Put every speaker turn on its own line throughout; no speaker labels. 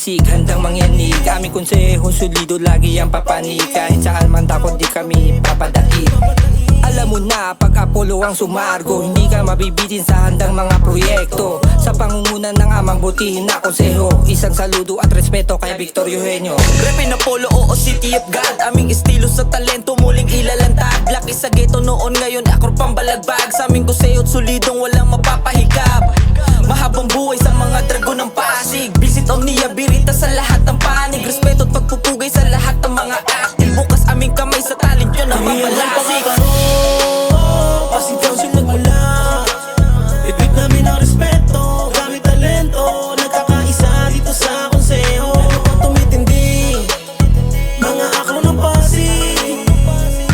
pasig, handang mangyanig. Aming konseho, solido lagi ang papanig. Kahit saan man takot di kami papadaig. Alam mo na, pag Apollo ang sumargo, hindi ka mabibitin sa handang mga proyekto. Sa pangunguna ng amang butihin na konseho, isang saludo at respeto kay Victor Eugenio.
Repin Apollo, oo, City of God. Aming estilo sa talento, muling ilalantad. Laki sa ghetto noon, ngayon akor pambalagbag. Sa aming konseho at solidong walang mapapahikap. Mahabang buhay sa mga dragon ng Pasig. Visit Omnia, birita sa lahat ng panig. Respeto at pagpupugay sa lahat ng mga active. Bukas aming kamay sa talent yun ang mapalasig.
Pasig Council nagmula, ibig namin ang respeto, gamit talento, nagkakaisa dito sa konseho. Ano pang tumitindi, mga akro ng Pasig,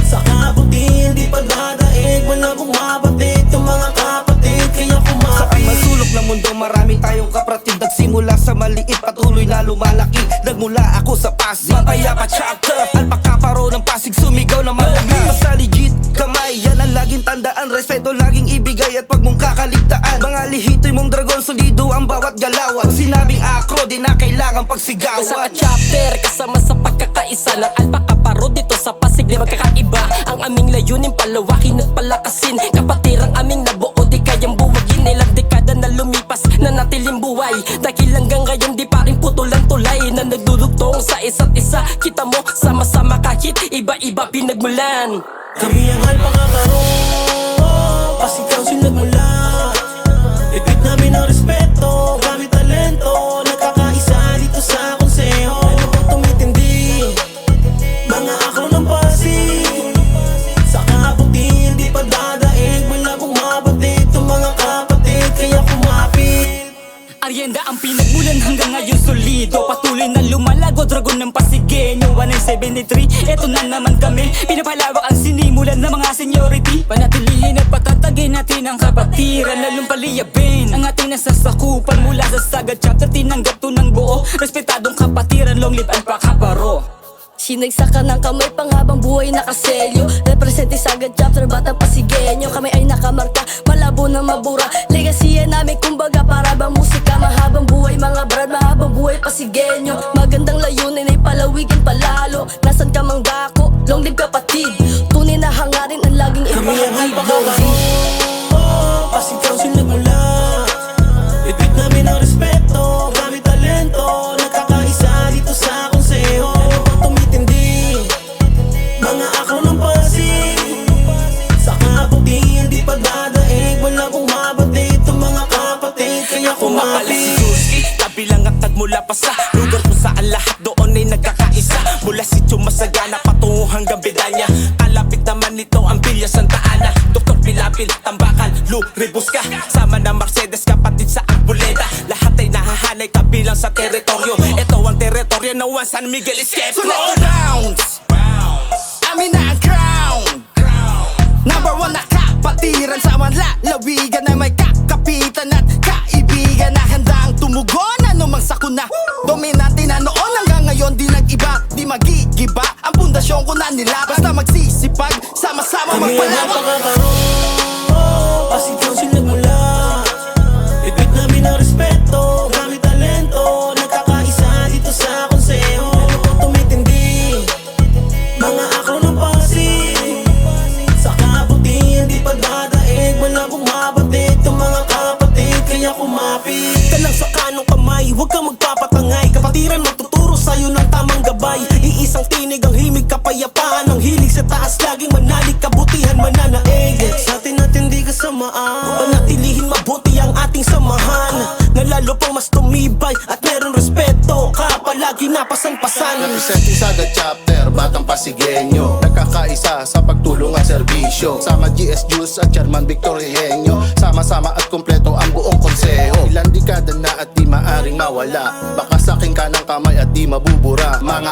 sa kabutihan di pagdadaig, malabong mabatid yung mga kapatid, kaya kumapit.
Sa masulok ng mundo marami tayong kapatid. Nagsimula sa maliit, patuloy na lumalaki. Nagmula ako sa Pasig, mapayapa chapter, alpakaparo ng Pasig, sumigaw na malaki. Basta legit kamay, yan ang laging tandaan. Respeto laging ibigay at wag mong kakaligtaan. Mga lihito'y mong dragon, solido ang bawat galawan. Sinabing akro, di na kailangan pagsigawan.
Sa chapter, kasama sa pagkakaisa ng alpakaparo dito sa Pasig, di magkakaiba. Ang aming layunin, palawakin at palakasin. Kapatirang aming nabuo, di kayang buwagin. Ilang dekada na lumipas, na natiling buhay. Dahil hanggang ngayon, di pa rin putulang tulay na nagdudugtong sa isa't isa. Kita mo, sama-sama kahit iba-iba pinagmulan.
Kami ang alpakaparo, Pasig Council nagmula, ibig namin ang respeto, gamit talento, nagkakaisa dito sa konseho. Ano pang tumitindi, mga akro ng Pasig, sa kabutihan di pagdadaig, malabong mabatid yung mga kapatid, kaya kumapit.
Arienda ang pinagmulan hanggang ngayon solido. Patuloy na lumalago, dragon ng Pasigueño. 1973, eto na naman kami. Pinapalawak ang sinimulan ng mga seniority. Panatilihin at patatagin natin ang kapatiran, lalong paliyabin ang ating nasasakupan. Mula sa Sagad Chapter, tinanggap to ng buo. Respetadong kapatiran, long live ang pakaparo.
Sinagsakan ng kamay, panghabang buhay nakaselyo. Represente Sagad Chapter, batang Pasigueño. Kami ay nakamarka, malabo na mabura. Legacy namin kumbaga para bang musika. Mahabang buhay mga brad, mahabang buhay Pasigueño. Magandang layunin ay palawigin palalo. Nasan ka mang dako, long live kapatid. Tunay na hangarin ang laging
Kami ang
ipahangin.
alpakaparo, Pasig Council nagmula, ibig namin ang respeto, gamit talento, nagkakaisa dito sa konseho. Ano pang tumitindi, mga akro ng Pasig, sa kabutihan di pagdadaig, malabong mabatid yung mga kapatid, kaya
Kumapala si
kumapit.
Juski, kabilang at nagmula pa sa lugar kung saan lahat doon ay nagkakaisa. Mula si Chumasagana patungo hanggang Bedanya. Kalapit naman nito ang Villa Santa Ana. Dr. Pilapil, Tambakan, Luribusca. Sama ng Mercedes, kapatid sa Arboleda. Lahat ay nahahanay kabilang sa teritoryo. Ito ang teritoryo ng Juan San Miguel Escape. Sunod rounds, amin na ang crown. Number 1 na kapatiran sa manlalawigan na may kakapitan at kaibigan na handang tumugon anumang sakuna. Dominante na noon hanggang ngayon di nag-iba, di magigiba ang pundasyon ko na nila. Basta magsisipag, sama-sama
Kami ang
magpalawak.
alpakaparo, Pasig Council nagmula, ibig namin ang respeto, gamit talento, nagkakaisa dito sa konseho. Ano pang tumitindi, mga akro ng Pasig, sa kabutihan di pagdadaig, malabong mabatid yung mga kapatid, kaya kumapit. Talang sa kanong kamay, huwag kang magpapatangay. Kapatiran magtuturo sa'yo ng tamang gabay. Iisang tinig ang himig, kapayapaan ang hilig sa taas, laging manalig, kabutihan mananaig. Sa atin natin di kasamaan, panatilihin mabuti ang ating samahan, na lalo pang mas tumibay at meron respeto ka palagi napasan-pasan.
Representing Sagad Chapter, batang Pasigueño, nagkakaisa sa pagtulong at serbisyo. Sama GS Juice at Chairman Victor Eugenio, sama-sama at kumpleto ang buong konseho. Ilang dekada na at di maaring mawala, baka sa aking kanang kamay at di mabubura. Mga